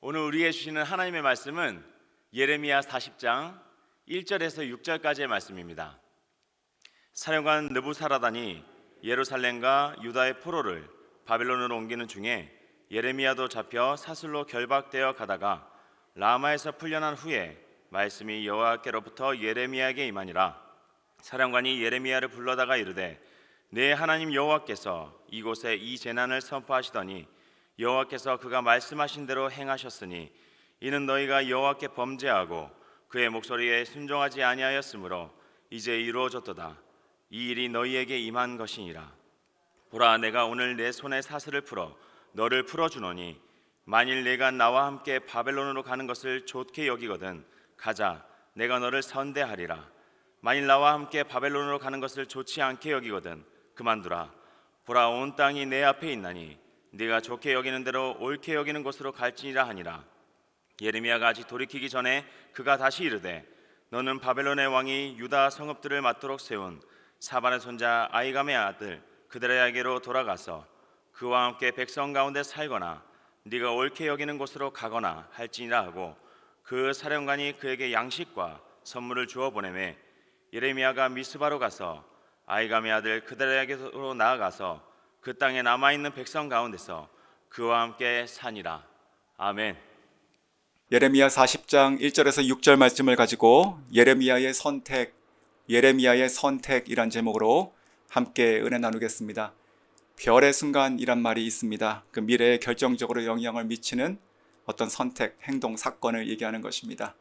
오늘 우리에게 주시는 하나님의 말씀은 예레미야 40장 1절에서 6절까지의 말씀입니다. 사령관 느부사라단이 예루살렘과 유다의 포로를 바벨론으로 옮기는 중에 예레미야도 잡혀 사슬로 결박되어 가다가 라마에서 풀려난 후에 말씀이 여호와께로부터 예레미야에게 임하니라. 사령관이 예레미야를 불러다가 이르되 내 하나님 여호와께서 이곳에 이 재난을 선포하시더니 여호와께서 그가 말씀하신 대로 행하셨으니 이는 너희가 여호와께 범죄하고 그의 목소리에 순종하지 아니하였으므로 이제 이루어졌도다. 이 일이 너희에게 임한 것이니라. 보라, 내가 오늘 내 손에 사슬을 풀어 너를 풀어주노니 만일 내가 나와 함께 바벨론으로 가는 것을 좋게 여기거든 가자, 내가 너를 선대하리라. 만일 나와 함께 바벨론으로 가는 것을 좋지 않게 여기거든 그만두라. 보라, 온 땅이 내 앞에 있나니 네가 좋게 여기는 대로 옳게 여기는 곳으로 갈지니라 하니라. 예레미야가 아직 돌이키기 전에 그가 다시 이르되 너는 바벨론의 왕이 유다 성읍들을 맞도록 세운 사반의 손자 아이감의 아들 그드랴에게로 돌아가서 그와 함께 백성 가운데 살거나 네가 옳게 여기는 곳으로 가거나 할지니라 하고 그 사령관이 그에게 양식과 선물을 주어 보내매 예레미야가 미스바로 가서 아이감의 아들 그드랴에게로 나아가서 그 땅에 남아있는 백성 가운데서 그와 함께 사니라. 아멘. 예레미야 40장 1절에서 6절 말씀을 가지고 예레미야의 선택이란 제목으로 함께 은혜 나누겠습니다. 별의 순간이란 말이 있습니다. 그 미래에 결정적으로 영향을 미치는 어떤 선택, 행동, 사건을 얘기하는 것입니다.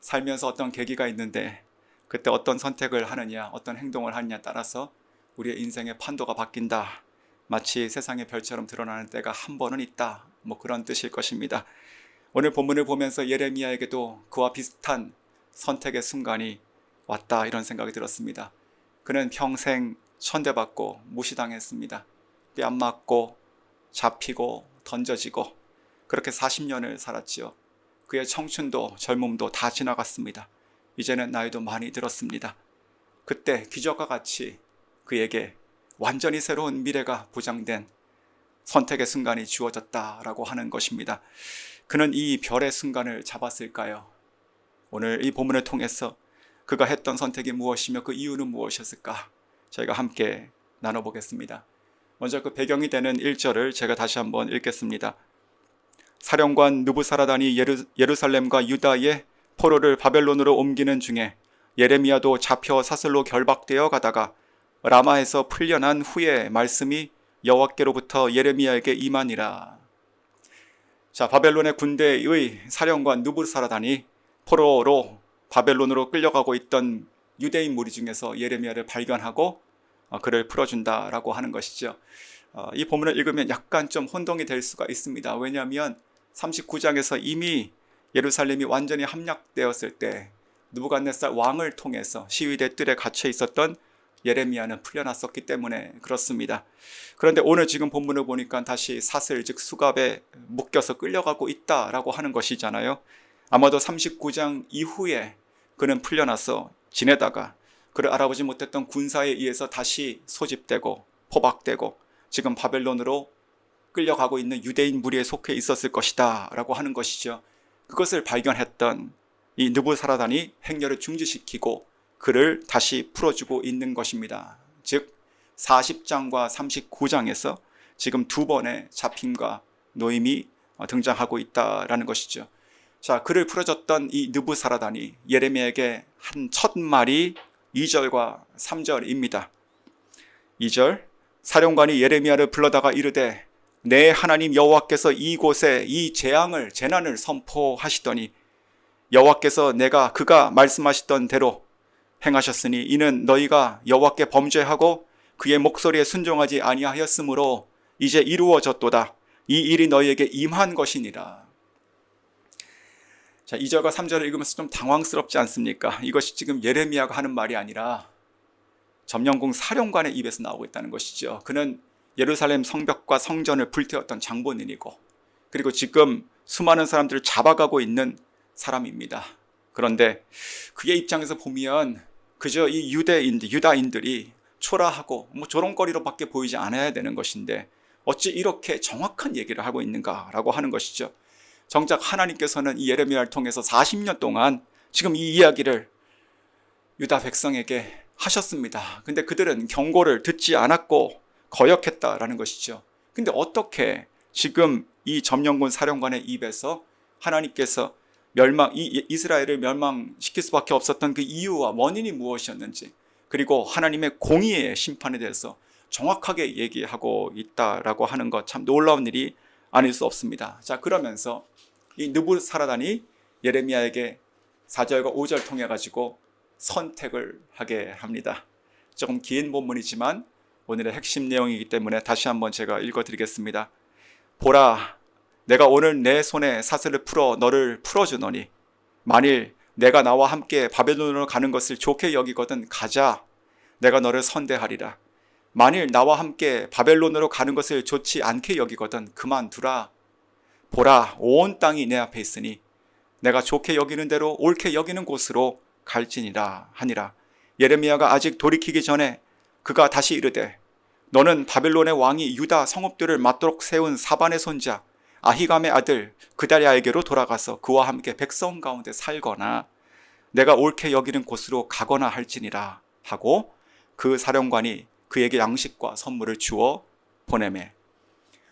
살면서 어떤 계기가 있는데 그때 어떤 선택을 하느냐, 어떤 행동을 하느냐에 따라서 우리의 인생의 판도가 바뀐다. 마치 세상의 별처럼 드러나는 때가 한 번은 있다. 그런 뜻일 것입니다. 오늘 본문을 보면서 예레미야에게도 그와 비슷한 선택의 순간이 왔다, 이런 생각이 들었습니다. 그는 평생 천대받고 무시당했습니다. 뺨맞고 잡히고 던져지고 그렇게 40년을 살았지요. 그의 청춘도 젊음도 다 지나갔습니다. 이제는 나이도 많이 들었습니다. 그때 기적과 같이 그에게 완전히 새로운 미래가 보장된 선택의 순간이 주어졌다라고 하는 것입니다. 그는 이 별의 순간을 잡았을까요? 오늘 이 본문을 통해서 그가 했던 선택이 무엇이며 그 이유는 무엇이었을까? 저희가 함께 나눠보겠습니다. 먼저 그 배경이 되는 1절을 제가 다시 한번 읽겠습니다. 사령관 느부사라단이 예루살렘과 유다의 포로를 바벨론으로 옮기는 중에 예레미야도 잡혀 사슬로 결박되어 가다가 라마에서 풀려난 후에 말씀이 여호와께로부터 예레미야에게 임하니라. 자, 바벨론의 군대의 사령관 느부사라단이 포로로 바벨론으로 끌려가고 있던 유대인 무리 중에서 예레미야를 발견하고 그를 풀어준다라고 하는 것이죠. 이 본문을 읽으면 약간 좀 혼동이 될 수가 있습니다. 왜냐하면 39장에서 이미 예루살렘이 완전히 함락되었을 때 느부갓네살 왕을 통해서 시위대 뜰에 갇혀 있었던 예레미야는 풀려났었기 때문에 그렇습니다. 그런데 오늘 지금 본문을 보니까 다시 사슬, 즉 수갑에 묶여서 끌려가고 있다라고 하는 것이잖아요. 아마도 39장 이후에 그는 풀려나서 지내다가 그를 알아보지 못했던 군사에 의해서 다시 소집되고 포박되고 지금 바벨론으로 끌려가고 있는 유대인 무리에 속해 있었을 것이다 라고 하는 것이죠. 그것을 발견했던 이 느부사라단이 행렬을 중지시키고 그를 다시 풀어주고 있는 것입니다. 즉 40장과 39장에서 지금 두 번의 잡힘과 노임이 등장하고 있다라는 것이죠. 자, 그를 풀어줬던 이 느부사라단이 예레미야에게 한 첫 말이 2절과 3절입니다. 2절, 사령관이 예레미야를 불러다가 이르되 내 하나님 여호와께서 이곳에 이 재난을 선포하시더니 여호와께서 그가 말씀하시던 대로 행하셨으니 이는 너희가 여호와께 범죄하고 그의 목소리에 순종하지 아니하였으므로 이제 이루어졌도다. 이 일이 너희에게 임한 것이니라. 자, 2절과 3절을 읽으면서 좀 당황스럽지 않습니까? 이것이 지금 예레미야가 하는 말이 아니라 점령군 사령관의 입에서 나오고 있다는 것이죠. 그는 예루살렘 성벽과 성전을 불태웠던 장본인이고 그리고 지금 수많은 사람들을 잡아가고 있는 사람입니다. 그런데 그의 입장에서 보면 그저 이 유다인들이 초라하고 조롱거리로밖에 보이지 않아야 되는 것인데 어찌 이렇게 정확한 얘기를 하고 있는가라고 하는 것이죠. 정작 하나님께서는 이 예레미야를 통해서 40년 동안 지금 이 이야기를 유다 백성에게 하셨습니다. 근데 그들은 경고를 듣지 않았고 거역했다라는 것이죠. 근데 어떻게 지금 이 점령군 사령관의 입에서 하나님께서 이스라엘을 멸망시킬 수밖에 없었던 그 이유와 원인이 무엇이었는지, 그리고 하나님의 공의의 심판에 대해서 정확하게 얘기하고 있다라고 하는 것, 참 놀라운 일이 아닐 수 없습니다. 자, 그러면서 이 느부사라단이 예레미야에게 4절과 5절 통해 가지고 선택을 하게 합니다. 조금 긴 본문이지만 오늘의 핵심 내용이기 때문에 다시 한번 제가 읽어드리겠습니다. 보라, 내가 오늘 내 손에 사슬을 풀어 너를 풀어주노니 만일 내가 나와 함께 바벨론으로 가는 것을 좋게 여기거든 가자. 내가 너를 선대하리라. 만일 나와 함께 바벨론으로 가는 것을 좋지 않게 여기거든 그만두라. 보라, 온 땅이 내 앞에 있으니 내가 좋게 여기는 대로 옳게 여기는 곳으로 갈지니라 하니라. 예레미야가 아직 돌이키기 전에 그가 다시 이르되 너는 바벨론의 왕이 유다 성읍들을 맞도록 세운 사반의 손자 아히감의 아들 그다랴에게로 돌아가서 그와 함께 백성 가운데 살거나 내가 옳게 여기는 곳으로 가거나 할지니라 하고 그 사령관이 그에게 양식과 선물을 주어 보내매.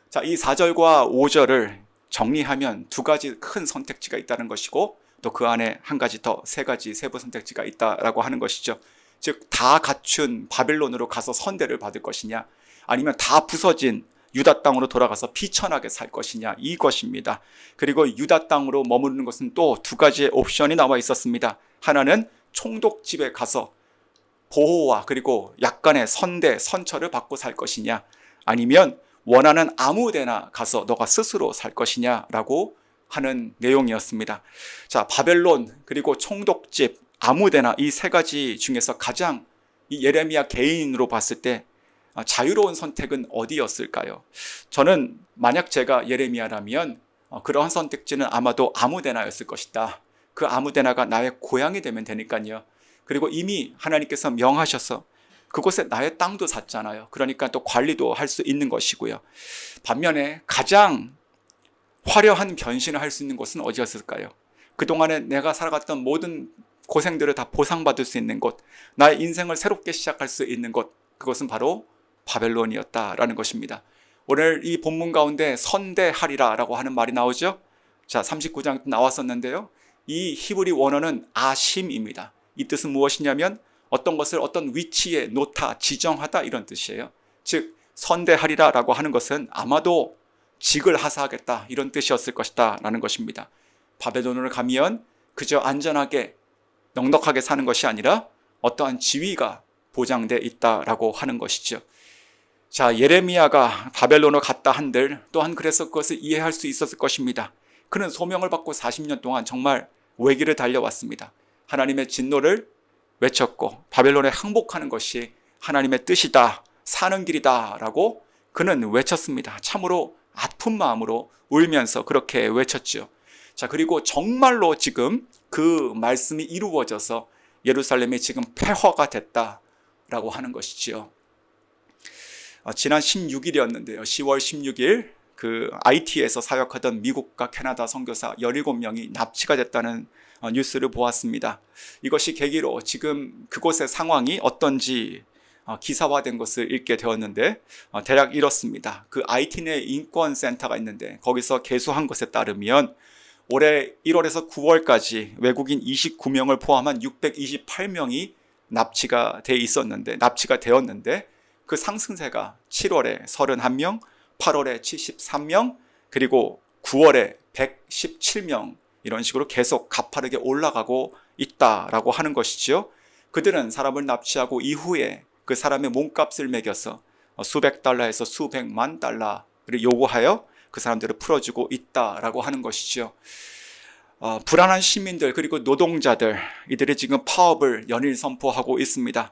자, 이 4절과 5절을 정리하면 두 가지 큰 선택지가 있다는 것이고 또 그 안에 한 가지 더 세 가지 세부 선택지가 있다라고 하는 것이죠. 즉 다 갖춘 바벨론으로 가서 선대를 받을 것이냐, 아니면 다 부서진 유다 땅으로 돌아가서 비천하게 살 것이냐, 이것입니다. 그리고 유다 땅으로 머무르는 것은 또 두 가지의 옵션이 나와 있었습니다. 하나는 총독집에 가서 보호와 그리고 약간의 선대, 선처를 받고 살 것이냐, 아니면 원하는 아무 데나 가서 너가 스스로 살 것이냐라고 하는 내용이었습니다. 자, 바벨론 그리고 총독집, 아무 데나, 이 세 가지 중에서 가장 이 예레미야 개인으로 봤을 때 자유로운 선택은 어디였을까요? 저는 만약 제가 예레미야라면 그러한 선택지는 아마도 아무 데나였을 것이다. 그 아무 데나가 나의 고향이 되면 되니까요. 그리고 이미 하나님께서 명하셔서 그곳에 나의 땅도 샀잖아요. 그러니까 또 관리도 할 수 있는 것이고요. 반면에 가장 화려한 변신을 할 수 있는 곳은 어디였을까요? 그동안에 내가 살아갔던 모든 고생들을 다 보상받을 수 있는 곳, 나의 인생을 새롭게 시작할 수 있는 곳, 그것은 바로 바벨론이었다라는 것입니다. 오늘 이 본문 가운데 선대하리라 라고 하는 말이 나오죠. 자, 39장 나왔었는데요. 이 히브리 원어는 아심입니다. 이 뜻은 무엇이냐면 어떤 것을 어떤 위치에 놓다, 지정하다, 이런 뜻이에요. 즉 선대하리라 라고 하는 것은 아마도 직을 하사하겠다, 이런 뜻이었을 것이다 라는 것입니다. 바벨론으로 가면 그저 안전하게 넉넉하게 사는 것이 아니라 어떠한 지위가 보장되어 있다라고 하는 것이죠. 자, 예레미야가 바벨론으로 갔다 한들 또한 그래서 그것을 이해할 수 있었을 것입니다. 그는 소명을 받고 40년 동안 정말 외길을 달려왔습니다. 하나님의 진노를 외쳤고 바벨론에 항복하는 것이 하나님의 뜻이다, 사는 길이다 라고 그는 외쳤습니다. 참으로 아픈 마음으로 울면서 그렇게 외쳤죠. 자, 그리고 정말로 지금 그 말씀이 이루어져서 예루살렘이 지금 폐허가 됐다라고 하는 것이지요. 지난 16일이었는데요. 10월 16일 그 IT에서 사역하던 미국과 캐나다 선교사 17명이 납치가 됐다는 뉴스를 보았습니다. 이것이 계기로 지금 그곳의 상황이 어떤지 기사화된 것을 읽게 되었는데 대략 이렇습니다. 그 IT 내 인권센터가 있는데 거기서 개수한 것에 따르면 올해 1월에서 9월까지 외국인 29명을 포함한 628명이 납치가 되었는데 그 상승세가 7월에 31명, 8월에 73명, 그리고 9월에 117명, 이런 식으로 계속 가파르게 올라가고 있다라고 하는 것이지요. 그들은 사람을 납치하고 이후에 그 사람의 몸값을 매겨서 수백 달러에서 수백만 달러를 요구하여 그 사람들을 풀어주고 있다라고 하는 것이죠. 불안한 시민들 그리고 노동자들, 이들이 지금 파업을 연일 선포하고 있습니다.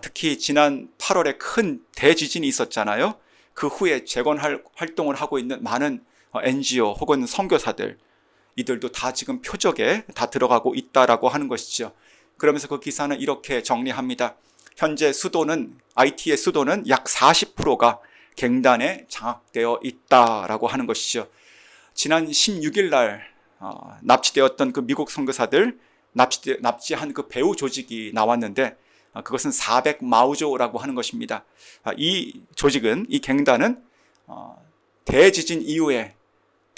특히 지난 8월에 큰 대지진이 있었잖아요. 그 후에 재건 활동을 하고 있는 많은 NGO 혹은 선교사들, 이들도 다 지금 표적에 다 들어가고 있다라고 하는 것이죠. 그러면서 그 기사는 이렇게 정리합니다. 현재 IT의 수도는 약 40%가 갱단에 장악되어 있다라고 하는 것이죠. 지난 16일 날 납치되었던 그 미국 선교사들 납치한 그 배후 조직이 나왔는데 그것은 400마우조라고 하는 것입니다. 이 조직은, 이 갱단은 대지진 이후에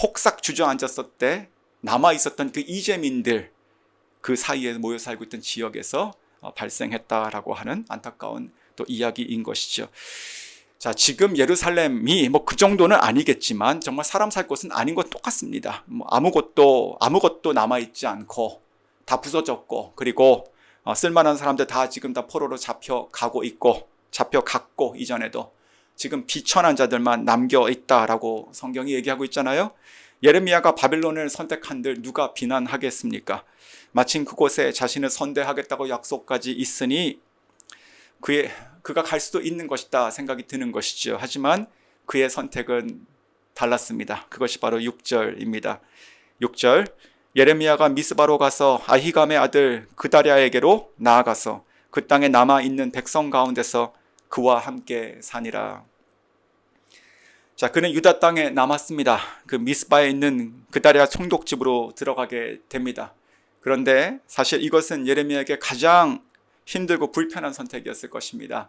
폭삭 주저앉았을 때 남아있었던 그 이재민들 그 사이에 모여 살고 있던 지역에서 발생했다라고 하는 안타까운 또 이야기인 것이죠. 자, 지금 예루살렘이 뭐 그 정도는 아니겠지만 정말 사람 살 곳은 아닌 건 똑같습니다. 아무것도 남아있지 않고 다 부서졌고, 그리고 쓸만한 사람들 다 지금 다 포로로 잡혀가고 있고, 잡혀갔고, 이전에도 지금 비천한 자들만 남겨 있다라고 성경이 얘기하고 있잖아요. 예레미야가 바빌론을 선택한들 누가 비난하겠습니까? 마침 그곳에 자신을 선대하겠다고 약속까지 있으니 그가 갈 수도 있는 것이다 생각이 드는 것이죠. 하지만 그의 선택은 달랐습니다. 그것이 바로 6절입니다. 6절, 예레미야가 미스바로 가서 아히감의 아들 그다랴에게로 나아가서 그 땅에 남아있는 백성 가운데서 그와 함께 사니라. 자, 그는 유다 땅에 남았습니다. 그 미스바에 있는 그다랴 총독집으로 들어가게 됩니다. 그런데 사실 이것은 예레미야에게 가장 힘들고 불편한 선택이었을 것입니다.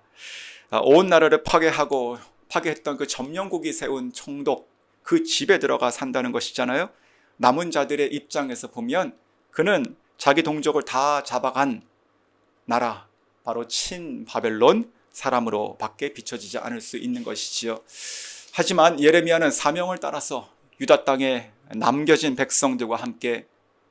온 나라를 파괴했던 그 점령국이 세운 총독, 그 집에 들어가 산다는 것이잖아요. 남은 자들의 입장에서 보면 그는 자기 동족을 다 잡아간 나라, 바로 친바벨론 사람으로 밖에 비춰지지 않을 수 있는 것이지요. 하지만 예레미야는 사명을 따라서 유다 땅에 남겨진 백성들과 함께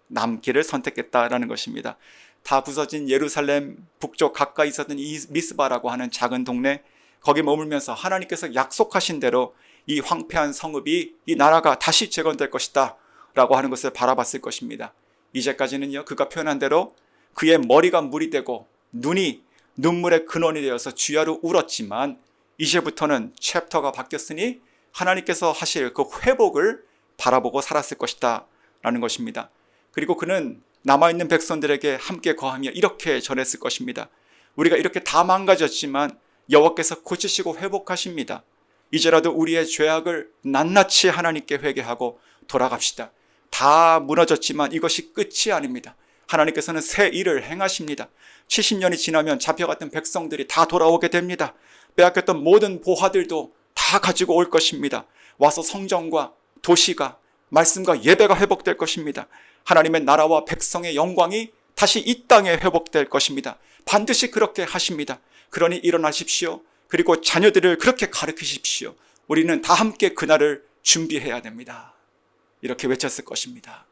남기를 선택했다라는 것입니다. 다 부서진 예루살렘 북쪽 가까이 있었던 이 미스바라고 하는 작은 동네, 거기 머물면서 하나님께서 약속하신 대로 이 황폐한 성읍이, 이 나라가 다시 재건될 것이다 라고 하는 것을 바라봤을 것입니다. 이제까지는요, 그가 표현한 대로 그의 머리가 물이 되고 눈이 눈물의 근원이 되어서 주야로 울었지만, 이제부터는 챕터가 바뀌었으니 하나님께서 하실 그 회복을 바라보고 살았을 것이다 라는 것입니다. 그리고 그는 남아있는 백성들에게 함께 거하며 이렇게 전했을 것입니다. 우리가 이렇게 다 망가졌지만 여호와께서 고치시고 회복하십니다. 이제라도 우리의 죄악을 낱낱이 하나님께 회개하고 돌아갑시다. 다 무너졌지만 이것이 끝이 아닙니다. 하나님께서는 새 일을 행하십니다. 70년이 지나면 잡혀갔던 백성들이 다 돌아오게 됩니다. 빼앗겼던 모든 보화들도 다 가지고 올 것입니다. 와서 성전과 도시가, 말씀과 예배가 회복될 것입니다. 하나님의 나라와 백성의 영광이 다시 이 땅에 회복될 것입니다. 반드시 그렇게 하십니다. 그러니 일어나십시오. 그리고 자녀들을 그렇게 가르치십시오. 우리는 다 함께 그날을 준비해야 됩니다. 이렇게 외쳤을 것입니다.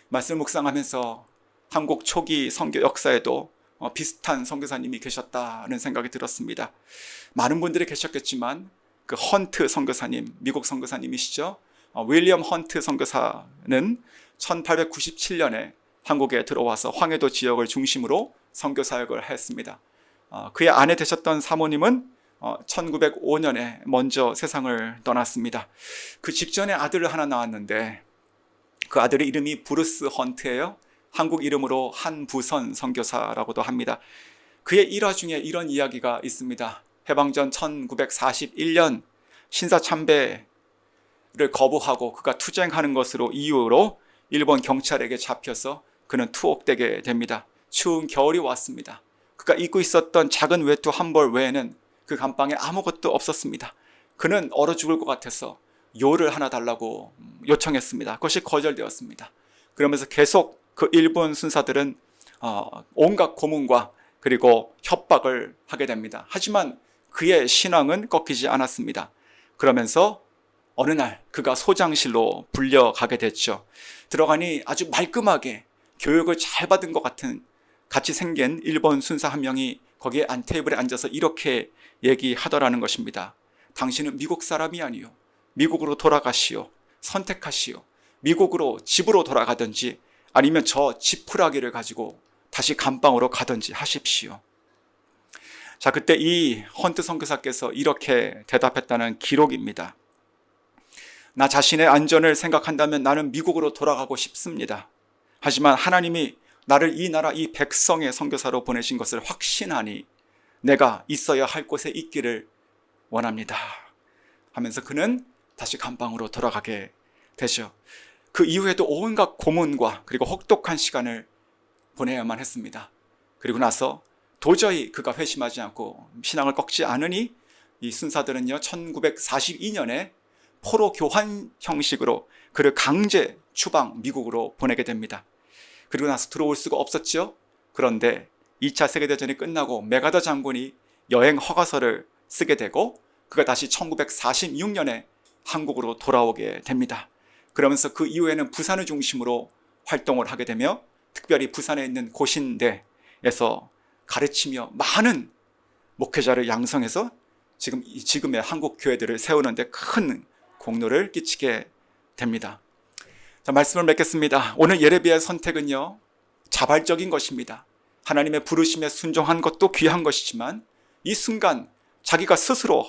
말씀 묵상하면서 한국 초기 선교 역사에도 비슷한 선교사님이 계셨다는 생각이 들었습니다. 많은 분들이 계셨겠지만 그 헌트 선교사님, 미국 선교사님이시죠. 윌리엄 헌트 선교사는 1897년에 한국에 들어와서 황해도 지역을 중심으로 선교 사역을 했습니다. 그의 아내 되셨던 사모님은 1905년에 먼저 세상을 떠났습니다. 그 직전에 아들을 하나 낳았는데 그 아들의 이름이 브루스 헌트예요. 한국 이름으로 한부선 선교사라고도 합니다. 그의 일화 중에 이런 이야기가 있습니다. 해방전 1941년 신사참배를 거부하고 그가 투쟁하는 것으로 이유로 일본 경찰에게 잡혀서 그는 투옥되게 됩니다. 추운 겨울이 왔습니다. 그가 입고 있었던 작은 외투 한 벌 외에는 그 감방에 아무것도 없었습니다. 그는 얼어 죽을 것 같아서 요를 하나 달라고 요청했습니다. 그것이 거절되었습니다. 그러면서 계속 그 일본 순사들은 온갖 고문과 그리고 협박을 하게 됩니다. 하지만 그의 신앙은 꺾이지 않았습니다. 그러면서 어느 날 그가 소장실로 불려가게 됐죠. 들어가니 아주 말끔하게 교육을 잘 받은 것 같은 같이 생긴 일본 순사 한 명이 거기에 테이블에 앉아서 이렇게 얘기하더라는 것입니다. 당신은 미국 사람이 아니요, 미국으로 돌아가시오. 선택하시오. 미국으로 집으로 돌아가든지 아니면 저 지푸라기를 가지고 다시 감방으로 가든지 하십시오. 자, 그때 이 헌트 선교사께서 이렇게 대답했다는 기록입니다. 나 자신의 안전을 생각한다면 나는 미국으로 돌아가고 싶습니다. 하지만 하나님이 나를 이 나라 이 백성의 선교사로 보내신 것을 확신하니 내가 있어야 할 곳에 있기를 원합니다. 하면서 그는 다시 감방으로 돌아가게 되죠. 그 이후에도 온갖 고문과 그리고 혹독한 시간을 보내야만 했습니다. 그리고 나서 도저히 그가 회심하지 않고 신앙을 꺾지 않으니 이 순사들은요 1942년에 포로 교환 형식으로 그를 강제 추방 미국으로 보내게 됩니다. 그리고 나서 들어올 수가 없었죠. 그런데 2차 세계대전이 끝나고 메가더 장군이 여행 허가서를 쓰게 되고 그가 다시 1946년에 한국으로 돌아오게 됩니다. 그러면서 그 이후에는 부산을 중심으로 활동을 하게 되며 특별히 부산에 있는 고신대에서 가르치며 많은 목회자를 양성해서 지금의 한국 교회들을 세우는 데 큰 공로를 끼치게 됩니다. 자, 말씀을 맺겠습니다. 오늘 예레미야의 선택은요 자발적인 것입니다. 하나님의 부르심에 순종한 것도 귀한 것이지만 이 순간 자기가 스스로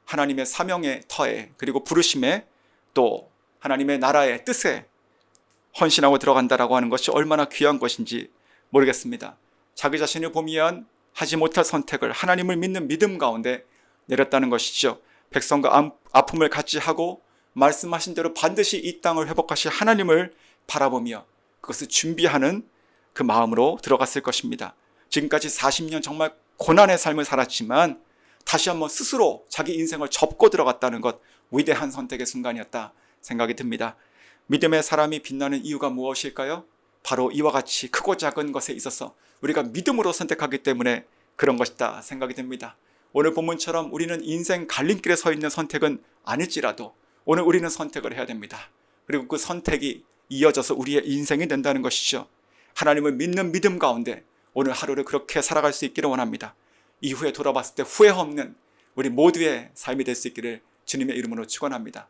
하나님의 사명의 터에 그리고 부르심에 또 하나님의 나라의 뜻에 헌신하고 들어간다라고 하는 것이 얼마나 귀한 것인지 모르겠습니다. 자기 자신을 보면 하지 못할 선택을 하나님을 믿는 믿음 가운데 내렸다는 것이죠. 백성과 아픔을 같이 하고 말씀하신 대로 반드시 이 땅을 회복하실 하나님을 바라보며 그것을 준비하는 그 마음으로 들어갔을 것입니다. 지금까지 40년 정말 고난의 삶을 살았지만 다시 한번 스스로 자기 인생을 접고 들어갔다는 것, 위대한 선택의 순간이었다 생각이 듭니다. 믿음의 사람이 빛나는 이유가 무엇일까요? 바로 이와 같이 크고 작은 것에 있어서 우리가 믿음으로 선택하기 때문에 그런 것이다 생각이 듭니다. 오늘 본문처럼 우리는 인생 갈림길에 서 있는 선택은 아닐지라도 오늘 우리는 선택을 해야 됩니다. 그리고 그 선택이 이어져서 우리의 인생이 된다는 것이죠. 하나님을 믿는 믿음 가운데 오늘 하루를 그렇게 살아갈 수 있기를 원합니다. 이후에 돌아봤을 때 후회 없는 우리 모두의 삶이 될 수 있기를 주님의 이름으로 축원합니다.